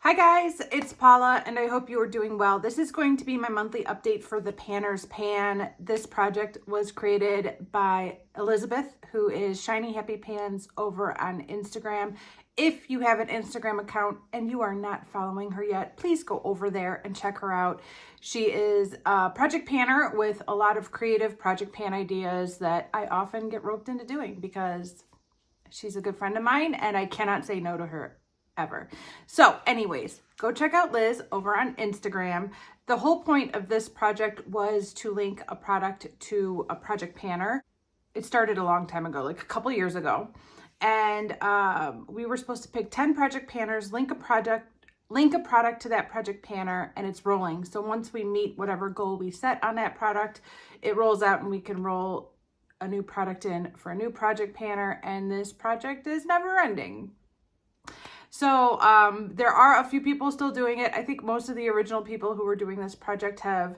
Hi guys, it's Paula and I hope you are doing well. This is going to be my monthly update for the Panners Pan. This project was created by Elizabeth, who is Shiny Happy Pans over on Instagram. If you have an Instagram account and you are not following her yet, please go over there and check her out. She is a project panner with a lot of creative project pan ideas that I often get roped into doing because she's a good friend of mine and I cannot say no to her ever. So anyways, go check out Liz over on Instagram. The whole point of this project was to link a product to a project panner. It started a long time ago, like a couple years ago. And we were supposed to pick 10 project panners, link a product to that project panner, and it's rolling. So once we meet whatever goal we set on that product, it rolls out and we can roll a new product in for a new project panner. And this project is never ending. So there are a few people still doing it. I think most of the original people who were doing this project have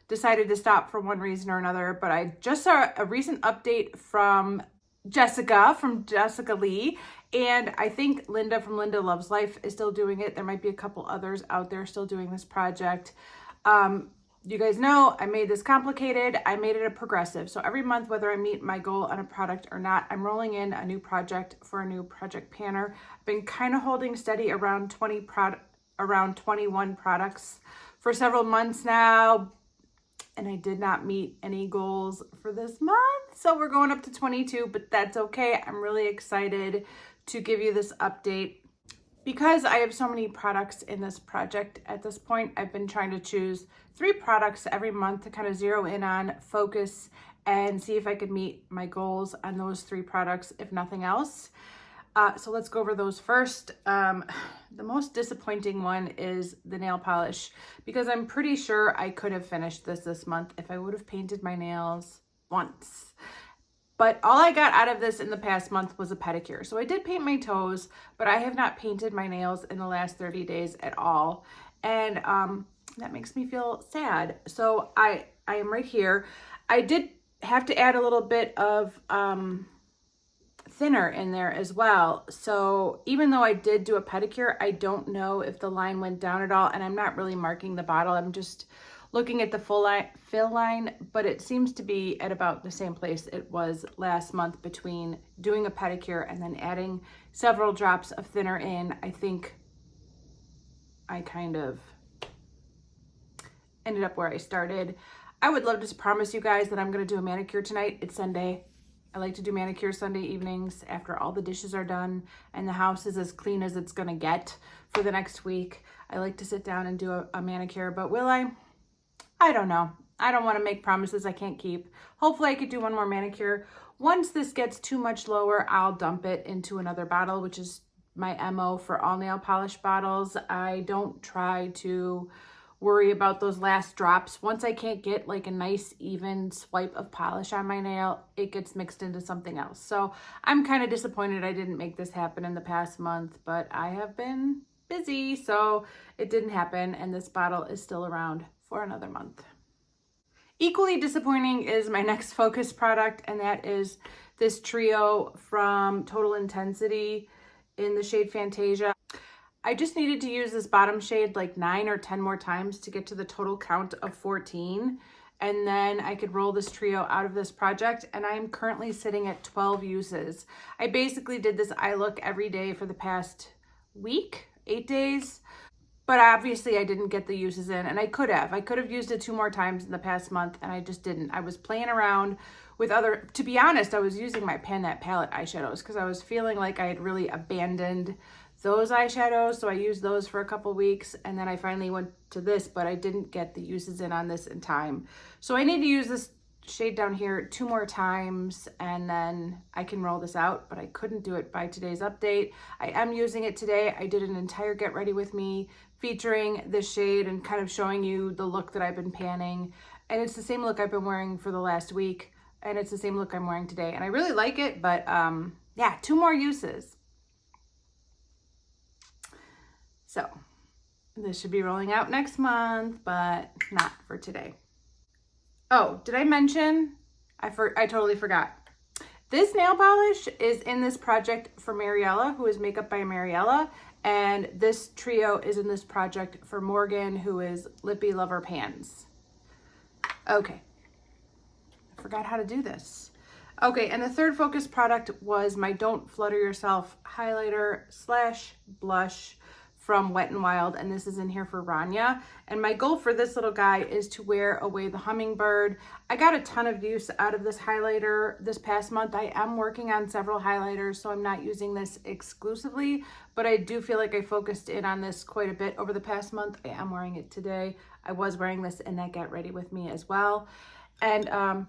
decided to stop for one reason or another. But I just saw a recent update from Jessica Lee. And I think Linda from Linda Loves Life is still doing it. There might be a couple others out there still doing this project. You guys know I made this complicated. I made it a progressive. So every month, whether I meet my goal on a product or not, I'm rolling in a new project for a new project panner. I've been kind of holding steady around 21 products for several months now. And I did not meet any goals for this month. So we're going up to 22, but that's okay. I'm really excited to give you this update. Because I have so many products in this project at this point, I've been trying to choose 3 products every month to kind of zero in on, focus, and see if I could meet my goals on those 3 products, if nothing else. So let's go over those first. The most disappointing one is the nail polish, because I'm pretty sure I could have finished this month if I would have painted my nails once. But all I got out of this in the past month was a pedicure. So I did paint my toes, but I have not painted my nails in the last 30 days at all. And that makes me feel sad. So I am right here. I did have to add a little bit of thinner in there as well. So even though I did do a pedicure, I don't know if the line went down at all. And I'm not really marking the bottle. I'm just looking at the fill line, but it seems to be at about the same place it was last month between doing a pedicure and then adding several drops of thinner in. I think I kind of ended up where I started. I would love to promise you guys that I'm going to do a manicure tonight. It's Sunday. I like to do manicure Sunday evenings after all the dishes are done and the house is as clean as it's going to get for the next week. I like to sit down and do a manicure, but will I? I don't know. I don't want to make promises I can't keep. Hopefully I could do one more manicure. Once this gets too much lower, I'll dump it into another bottle, which is my MO for all nail polish bottles. I don't try to worry about those last drops. Once I can't get like a nice even swipe of polish on my nail, it gets mixed into something else. So I'm kind of disappointed I didn't make this happen in the past month, but I have been busy, so it didn't happen, and this bottle is still around for another month. Equally disappointing is my next focus product, and that is this trio from Total Intensity in the shade Fantasia. I just needed to use this bottom shade like 9 or 10 more times to get to the total count of 14, and then I could roll this trio out of this project, and I am currently sitting at 12 uses. I basically did this eye look every day for the past week, 8 days. But obviously I didn't get the uses in, and I could have used it 2 more times in the past month, and I just didn't. I was playing around with to be honest, I was using my Pan That Palette eyeshadows because I was feeling like I had really abandoned those eyeshadows. So I used those for a couple weeks, and then I finally went to this, but I didn't get the uses in on this in time. So I need to use this shade down here 2 more times, and then I can roll this out, but I couldn't do it by today's update. I am using it today. I did an entire get ready with me featuring this shade and kind of showing you the look that I've been panning, and it's the same look I've been wearing for the last week, and it's the same look I'm wearing today, and I really like it. But yeah, 2 more uses. So this should be rolling out next month, but not for today. Oh, did I mention? I totally forgot. This nail polish is in this project for Mariella, who is Makeup by Mariella, And this trio is in this project for Morgan, who is Lippy Lover Pans. Okay, I forgot how to do this. Okay, and the third focus product was my Don't Flutter Yourself highlighter slash blush from Wet n Wild, and this is in here for Rania. And my goal for this little guy is to wear away the hummingbird. I got a ton of use out of this highlighter this past month. I am working on several highlighters, so I'm not using this exclusively, but I do feel like I focused in on this quite a bit over the past month. I am wearing it today. I was wearing this in that Get Ready With Me as well. And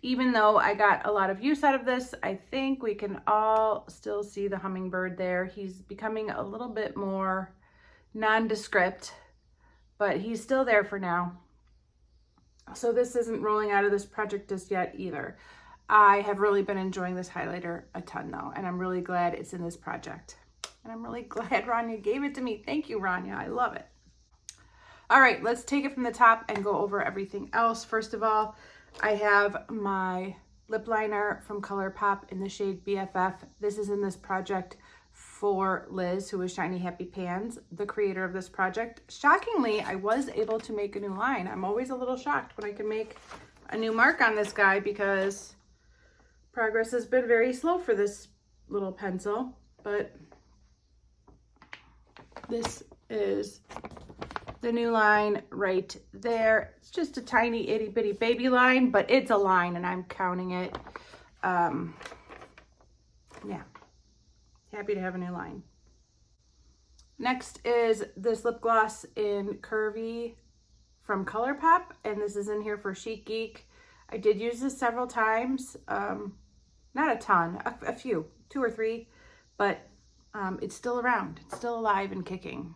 even though I got a lot of use out of this, I think we can all still see the hummingbird there. He's becoming a little bit more nondescript, but he's still there for now. So this isn't rolling out of this project just yet either. I have really been enjoying this highlighter a ton though, and I'm really glad it's in this project. And I'm really glad Rania gave it to me. Thank you, Rania. I love it. All right, let's take it from the top and go over everything else. First of all, I have my lip liner from ColourPop in the shade BFF. This is in this project for Liz, who is Shiny Happy Pans, the creator of this project. Shockingly, I was able to make a new line. I'm always a little shocked when I can make a new mark on this guy because progress has been very slow for this little pencil, but this is the new line right there. It's just a tiny itty bitty baby line, but it's a line and I'm counting it. Yeah, happy to have a new line. Next is this lip gloss in Curvy from ColourPop, and this is in here for Chic Geek. I did use this several times, not a ton, a few, 2 or 3, but it's still around. It's still alive and kicking.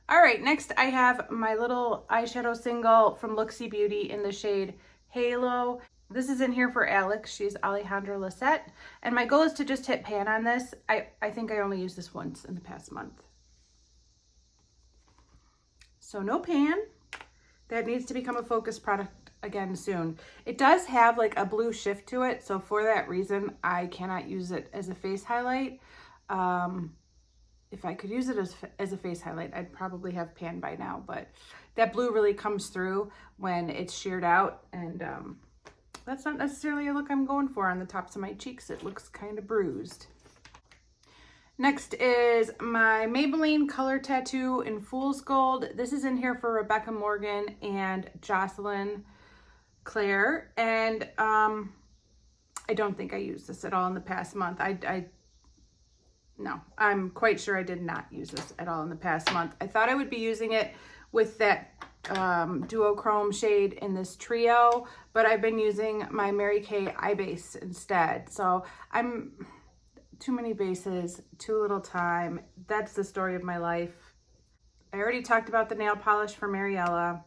All right, next I have my little eyeshadow single from Looksy Beauty in the shade Halo. This is in here for Alex. She's Alejandra Lisette. And my goal is to just hit pan on this. I think I only used this once in the past month. So no pan. That needs to become a focus product again soon. It does have like a blue shift to it. So for that reason, I cannot use it as a face highlight. If I could use it as a face highlight, I'd probably have pan by now, but that blue really comes through when it's sheared out, and that's not necessarily a look I'm going for on the tops of my cheeks. It looks kind of bruised. Next is my Maybelline Color Tattoo in Fool's Gold. This is in here for Rebecca Morgan and Jocelyn Claire, and I don't think I used this at all in the past month. No, I'm quite sure I did not use this at all in the past month. I thought I would be using it with that duochrome shade in this trio, but I've been using my Mary Kay eye base instead. So I'm too many bases, too little time. That's the story of my life. I already talked about the nail polish for Mariella.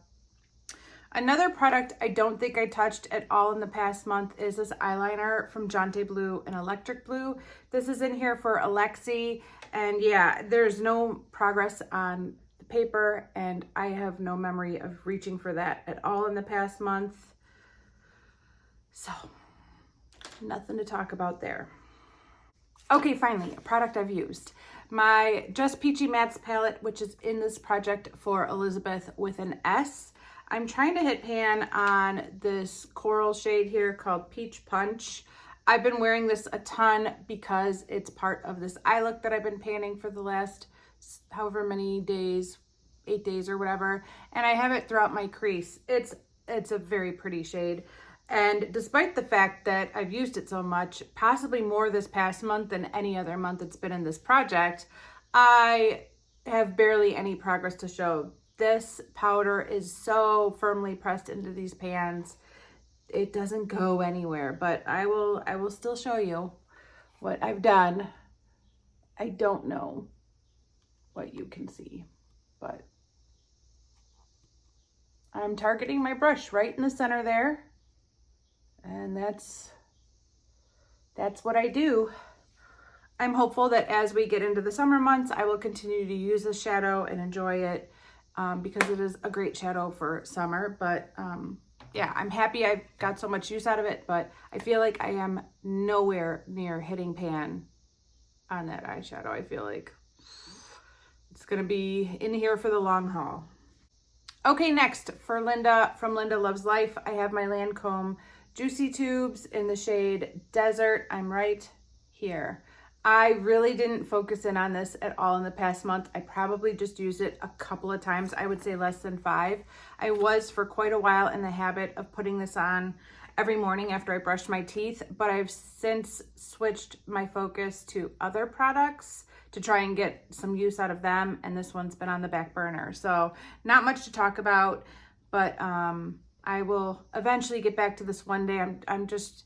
Another product I don't think I touched at all in the past month is this eyeliner from Jonte Blue in Electric Blue. This is in here for Alexi, and yeah, there's no progress on the paper, and I have no memory of reaching for that at all in the past month. So, nothing to talk about there. Okay, finally, a product I've used. My Just Peachy Mattes palette, which is in this project for Elizabeth with an S. I'm trying to hit pan on this coral shade here called Peach Punch. I've been wearing this a ton because it's part of this eye look that I've been panning for the last however many days, 8 days or whatever, and I have it throughout my crease. It's a very pretty shade, and despite the fact that I've used it so much, possibly more this past month than any other month it's been in this project, I have barely any progress to show. This powder is so firmly pressed into these pans. It doesn't go anywhere, but I will still show you what I've done. I don't know what you can see, but I'm targeting my brush right in the center there. And that's what I do. I'm hopeful that as we get into the summer months, I will continue to use this shadow and enjoy it. Because it is a great shadow for summer, but yeah, I'm happy I got so much use out of it, but I feel like I am nowhere near hitting pan on that eyeshadow. I feel like it's gonna be in here for the long haul. Okay, next for Linda, from Linda Loves Life, I have my Lancome Juicy Tubes in the shade Desert. I'm right here. I really didn't focus in on this at all in the past month. I probably just used it a couple of times. I would say less than 5. I was for quite a while in the habit of putting this on every morning after I brushed my teeth, but I've since switched my focus to other products to try and get some use out of them, and this one's been on the back burner. So not much to talk about, but I will eventually get back to this one day. I'm just,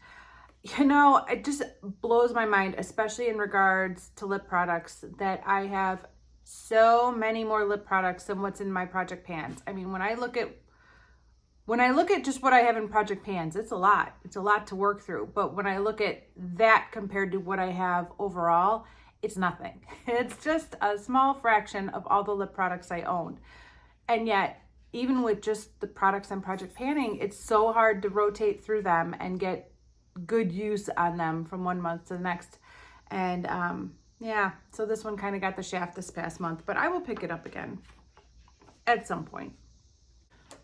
you know, it just blows my mind, especially in regards to lip products, that I have so many more lip products than what's in my project pans. I mean, when I look at just what I have in project pans, it's a lot. It's a lot to work through. But when I look at that compared to what I have overall, it's nothing. It's just a small fraction of all the lip products I own. And yet, even with just the products I'm project panning, it's so hard to rotate through them and get good use on them from one month to the next. And yeah, so this one kind of got the shaft this past month, but I will pick it up again at some point.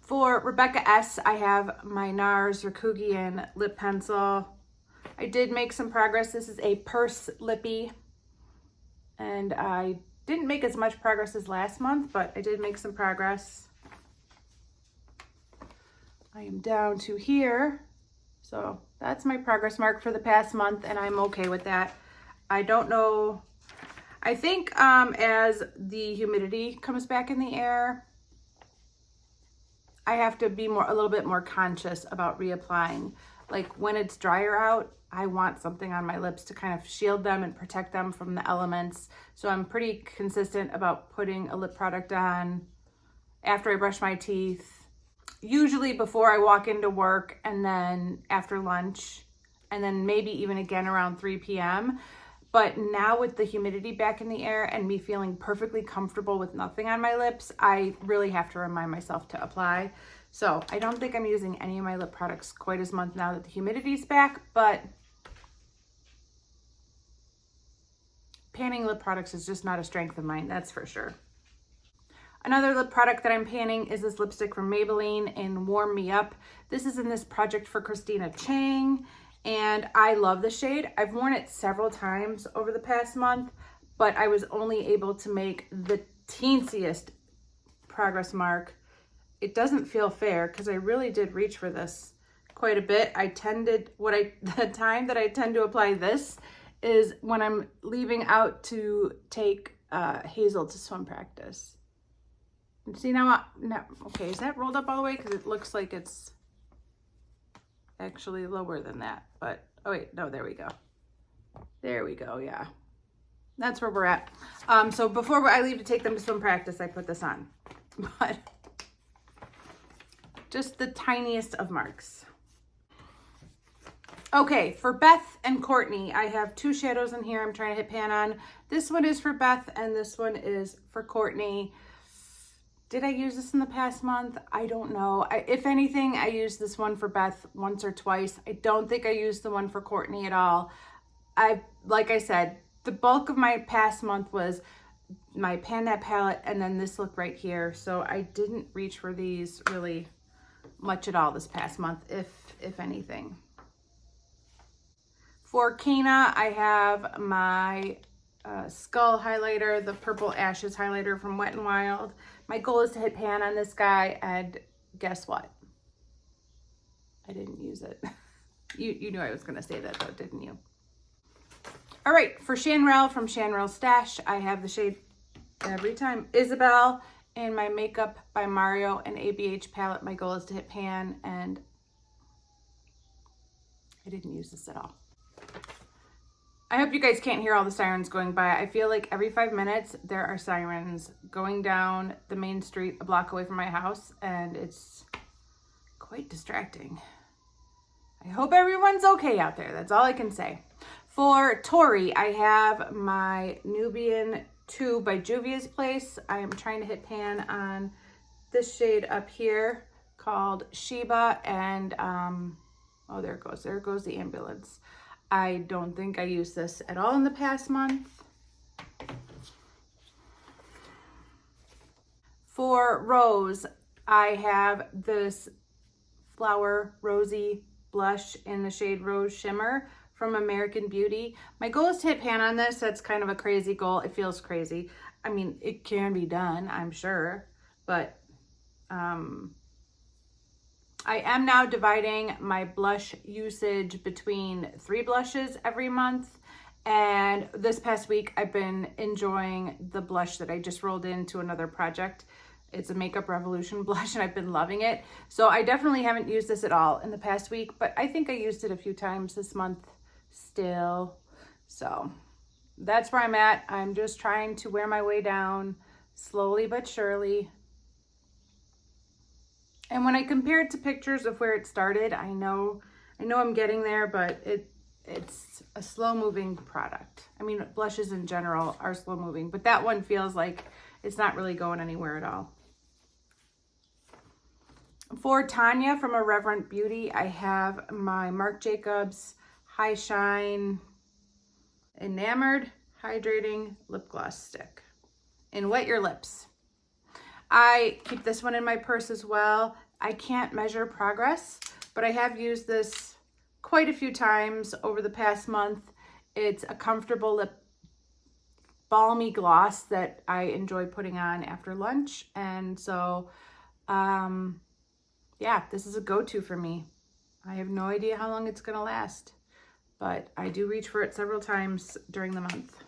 For Rebecca S, I have my NARS Rakugian lip pencil. I did make some progress. This is a purse lippy, and I didn't make as much progress as last month, but I did make some progress. I am down to here. So that's my progress mark for the past month, and I'm okay with that. I don't know. I think as the humidity comes back in the air, I have to be a little bit more conscious about reapplying. Like when it's drier out, I want something on my lips to kind of shield them and protect them from the elements. So I'm pretty consistent about putting a lip product on after I brush my teeth, usually before I walk into work, and then after lunch, and then maybe even again around 3 p.m. But now with the humidity back in the air and me feeling perfectly comfortable with nothing on my lips, I really have to remind myself to apply. So I don't think I'm using any of my lip products quite as much now that the humidity's back, but panning lip products is just not a strength of mine, that's for sure. Another lip product that I'm panning is this lipstick from Maybelline in Warm Me Up. This is in this project for Christina Chang, and I love the shade. I've worn it several times over the past month, but I was only able to make the teensiest progress mark. It doesn't feel fair because I really did reach for this quite a bit. The time that I tend to apply this is when I'm leaving out to take Hazel to swim practice. See now, okay, is that rolled up all the way? Because it looks like it's actually lower than that. But, oh wait, no, there we go. There we go, yeah. That's where we're at. So before I leave to take them to swim practice, I put this on. But just the tiniest of marks. Okay, for Beth and Courtney, I have 2 shadows in here I'm trying to hit pan on. This one is for Beth and this one is for Courtney. Did I use this in the past month? I don't know. If anything, I used this one for Beth once or twice. I don't think I used the one for Courtney at all. Like I said, the bulk of my past month was my Pan That palette and then this look right here. So I didn't reach for these really much at all this past month, if anything. For Kana, I have my Skull highlighter, the Purple Ashes highlighter from Wet n Wild. My goal is to hit pan on this guy, and guess what? I didn't use it. You knew I was going to say that though, didn't you? All right, for Shanrell from Shanrell Stash, I have the shade every time Isabel in my Makeup by Mario and ABH palette. My goal is to hit pan, and I didn't use this at all. I hope you guys can't hear all the sirens going by. I feel like every 5 minutes there are sirens going down the main street a block away from my house, and it's quite distracting. I hope everyone's okay out there. That's all I can say. For Tori, I have my Nubian 2 by Juvia's Place. I am trying to hit pan on this shade up here called Sheba, and oh, there it goes. There goes the ambulance. I don't think I used this at all in the past month. For Rose, I have this Flower Rosy blush in the shade Rose Shimmer from American Beauty. My goal is to hit pan on this. That's kind of a crazy goal. It feels crazy. I mean, it can be done, I'm sure, but I am now dividing my blush usage between 3 blushes every month. And this past week, I've been enjoying the blush that I just rolled into another project. It's a Makeup Revolution blush and I've been loving it. So I definitely haven't used this at all in the past week, but I think I used it a few times this month still. So that's where I'm at. I'm just trying to wear my way down slowly but surely. And when I compare it to pictures of where it started, I know I'm getting there, but it's a slow moving product. I mean, blushes in general are slow moving, but that one feels like it's not really going anywhere at all. For Tanya from Irreverent Beauty, I have my Marc Jacobs High Shine Enamored Hydrating Lip Gloss Stick in Wet Your Lips. I keep this one in my purse as well. I can't measure progress, but I have used this quite a few times over the past month. It's a comfortable lip balmy gloss that I enjoy putting on after lunch. And so, yeah, this is a go-to for me. I have no idea how long it's gonna last, but I do reach for it several times during the month.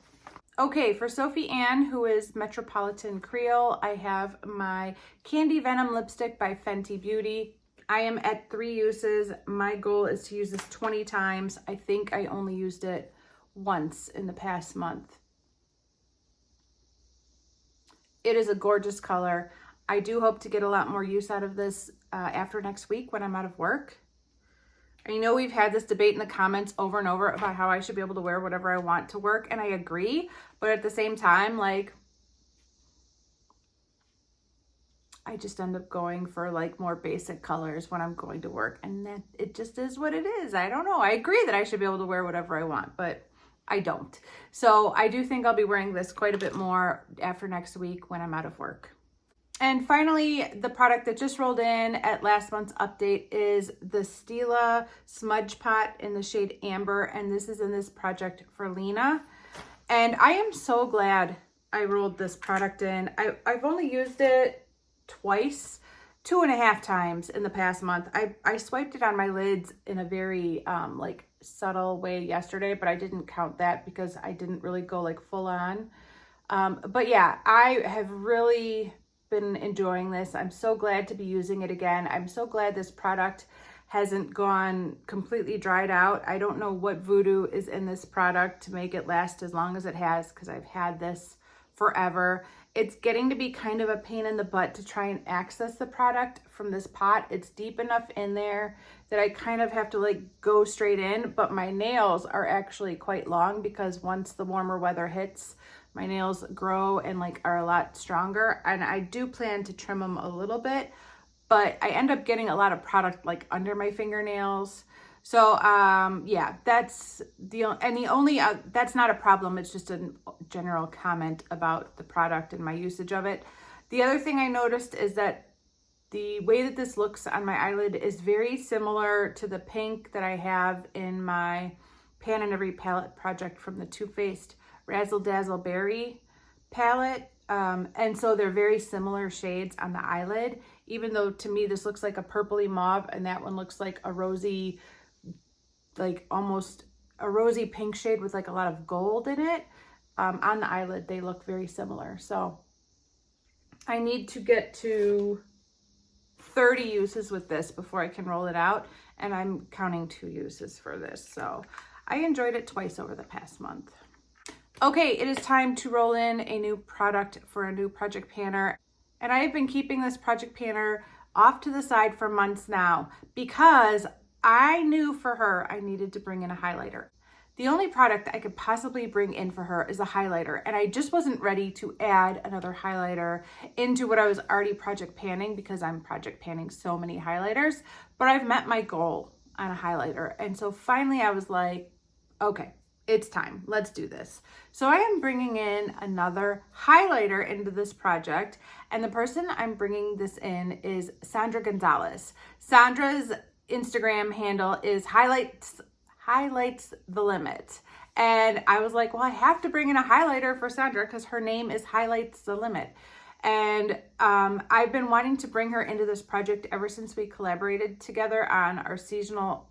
Okay, for Sophie Ann, who is Metropolitan Creole, I have my Candy Venom lipstick by Fenty Beauty. I am at 3 uses. My goal is to use this 20 times. I think I only used it once in the past month. It is a gorgeous color. I do hope to get a lot more use out of this after next week when I'm out of work. I know we've had this debate in the comments over and over about how I should be able to wear whatever I want to work, and I agree, but at the same time, like, I just end up going for like more basic colors when I'm going to work, and then it just is what it is. I don't know. I agree that I should be able to wear whatever I want, but I don't. So I do think I'll be wearing this quite a bit more after next week when I'm out of work. And finally, the product that just rolled in at last month's update is the Stila Smudge Pot in the shade Amber. And this is in this project for Lena. And I am so glad I rolled this product in. I've only used it twice, 2.5 times in the past month. I swiped it on my lids in a very like subtle way yesterday, but I didn't count that because I didn't really go like full on. But yeah, I have really been enjoying this. I'm so glad to be using it again. I'm so glad this product hasn't gone completely dried out. I don't know what voodoo is in this product to make it last as long as it has, because I've had this forever. It's getting to be kind of a pain in the butt to try and access the product from this pot. It's deep enough in there that I kind of have to like go straight in, but my nails are actually quite long because once the warmer weather hits, my nails grow and like are a lot stronger, and I do plan to trim them a little bit, but I end up getting a lot of product like under my fingernails. So yeah, that's that's not a problem. It's just a general comment about the product and my usage of it. The other thing I noticed is that the way that this looks on my eyelid is very similar to the pink that I have in my Pan and Every palette project from the Too Faced Razzle Dazzle Berry palette. And so they're very similar shades on the eyelid, even though to me this looks like a purpley mauve and that one looks like a rosy, like almost a rosy pink shade with like a lot of gold in it. On the eyelid, they look very similar. So I need to get to 30 uses with this before I can roll it out, and I'm counting 2 uses for this. So I enjoyed it twice over the past month. Okay, it is time to roll in a new product for a new project panner. And I have been keeping this project panner off to the side for months now because I knew for her I needed to bring in a highlighter. The only product I could possibly bring in for her is a highlighter, and I just wasn't ready to add another highlighter into what I was already project panning because I'm project panning so many highlighters, but I've met my goal on a highlighter. And so finally I was like, okay, it's time. Let's do this. So I am bringing in another highlighter into this project, and the person I'm bringing this in is Sandra Gonzalez. Sandra's Instagram handle is highlights the limit. And I was like, well, I have to bring in a highlighter for Sandra because her name is Highlights the Limit. And I've been wanting to bring her into this project ever since we collaborated together on our seasonal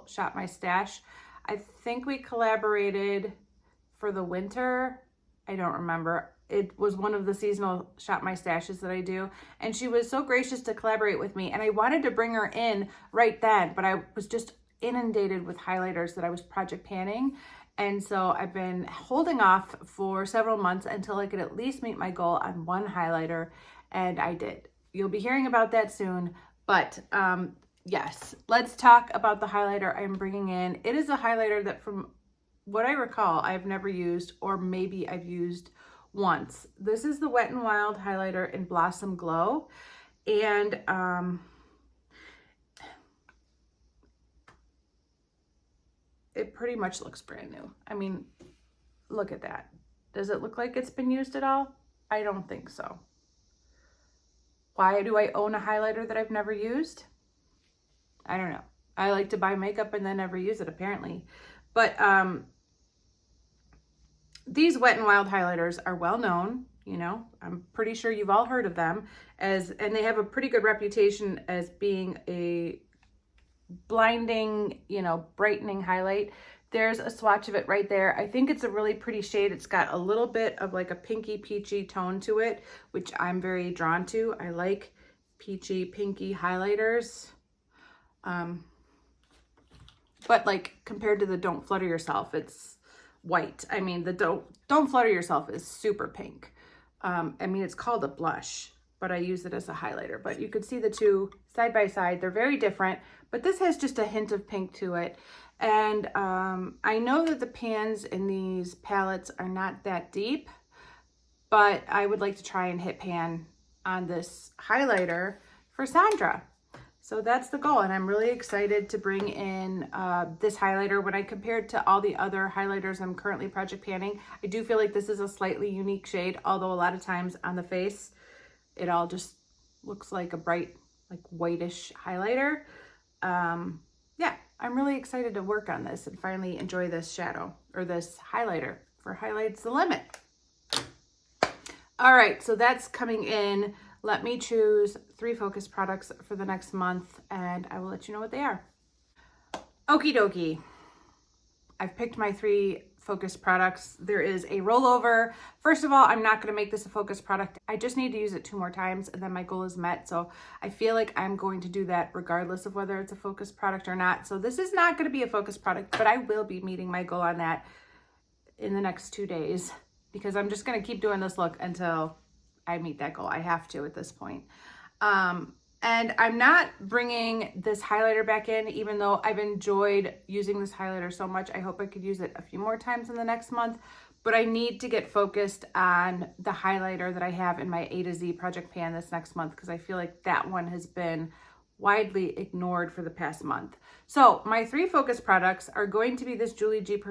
Shop My Stash. I think we collaborated for the winter. I don't remember. It was one of the seasonal Shop My Stashes that I do. And she was so gracious to collaborate with me. And I wanted to bring her in right then, but I was just inundated with highlighters that I was project panning. And so I've been holding off for several months until I could at least meet my goal on one highlighter, and I did. You'll be hearing about that soon, but yes, let's talk about the highlighter I'm bringing in. It is a highlighter that, from what I recall, I've never used, or maybe I've used once. This is the Wet n Wild highlighter in Blossom Glow, and it pretty much looks brand new. I mean, look at that. Does it look like it's been used at all? I don't think so. Why do I own a highlighter that I've never used? I don't know. I like to buy makeup and then never use it, apparently. But these Wet n Wild highlighters are well known. You know, I'm pretty sure you've all heard of them, and they have a pretty good reputation as being a blinding, you know, brightening highlight. There's a swatch of it right there. I think it's a really pretty shade. It's got a little bit of like a pinky peachy tone to it, which I'm very drawn to. I like peachy pinky highlighters. But like compared to the Don't Flutter Yourself, it's white. I mean, the Don't Flutter Yourself is super pink. I mean, it's called a blush, but I use it as a highlighter. But you could see the two side by side. They're very different, but this has just a hint of pink to it. And I know that the pans in these palettes are not that deep, but I would like to try and hit pan on this highlighter for Sandra. So that's the goal, and I'm really excited to bring in this highlighter. When I compared to all the other highlighters I'm currently project panning, I do feel like this is a slightly unique shade, although a lot of times on the face, it all just looks like a bright, like whitish highlighter. Yeah, I'm really excited to work on this and finally enjoy this shadow, or this highlighter for Highlights the Limit. All right, so that's coming in. Let me choose 3 focus products for the next month, and I will let you know what they are. Okie dokie. I've picked my 3 focus products. There is a rollover. First of all, I'm not going to make this a focus product. I just need to use it 2 more times, and then my goal is met. So I feel like I'm going to do that regardless of whether it's a focus product or not. So this is not going to be a focus product, but I will be meeting my goal on that in the next 2 days, because I'm just going to keep doing this look until I meet that goal. I have to at this point. And I'm not bringing this highlighter back in, even though I've enjoyed using this highlighter so much. I hope I could use it a few more times in the next month, but I need to get focused on the highlighter that I have in my A to Z project pan this next month, because I feel like that one has been widely ignored for the past month. So my 3 focus products are going to be this Julie G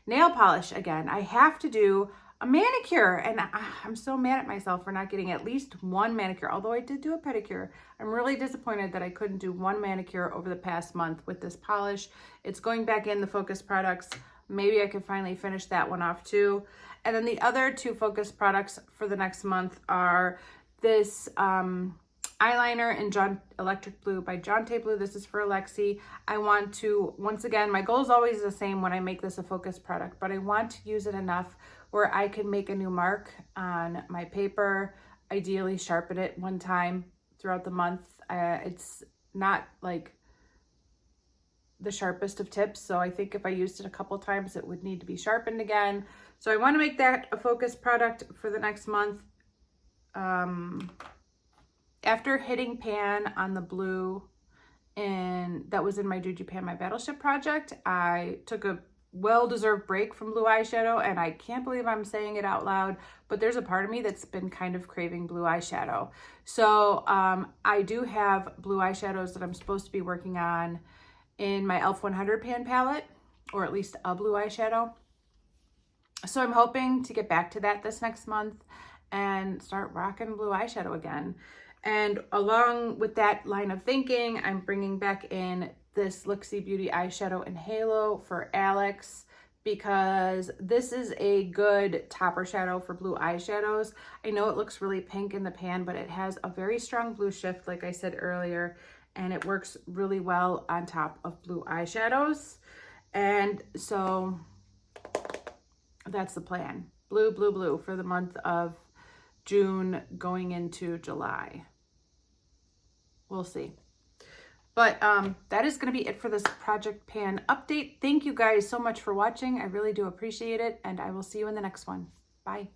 nail polish again. I have to do a manicure, and I'm so mad at myself for not getting at least 1 manicure, although I did do a pedicure. I'm really disappointed that I couldn't do 1 manicure over the past month with this polish. It's going back in the focus products. Maybe I can finally finish that one off too. And then the other 2 focus products for the next month are this eyeliner in Electric Blue by Jonte Blue. This is for Alexi. I want to, once again, my goal is always the same when I make this a focus product, but I want to use it enough where I can make a new mark on my paper, ideally sharpen it 1 time throughout the month. It's not like the sharpest of tips, so I think if I used it a couple times, it would need to be sharpened again. So I want to make that a focus product for the next month. After hitting pan on the blue, and that was in my Juju Pan My Battleship project, I took a well-deserved break from blue eyeshadow, and I can't believe I'm saying it out loud, but there's a part of me that's been kind of craving blue eyeshadow. So I do have blue eyeshadows that I'm supposed to be working on in my e.l.f. 100 pan palette. or at least a blue eyeshadow. So I'm hoping to get back to that this next month and start rocking blue eyeshadow again. And along with that line of thinking, I'm bringing back in this Looksy Beauty eyeshadow in Halo for Alex, because this is a good topper shadow for blue eyeshadows. I know it looks really pink in the pan, but it has a very strong blue shift, like I said earlier, and it works really well on top of blue eyeshadows. And so that's the plan. Blue, blue, blue for the month of June going into July. We'll see. But that is going to be it for this Project Pan update. Thank you guys so much for watching. I really do appreciate it, and I will see you in the next one. Bye.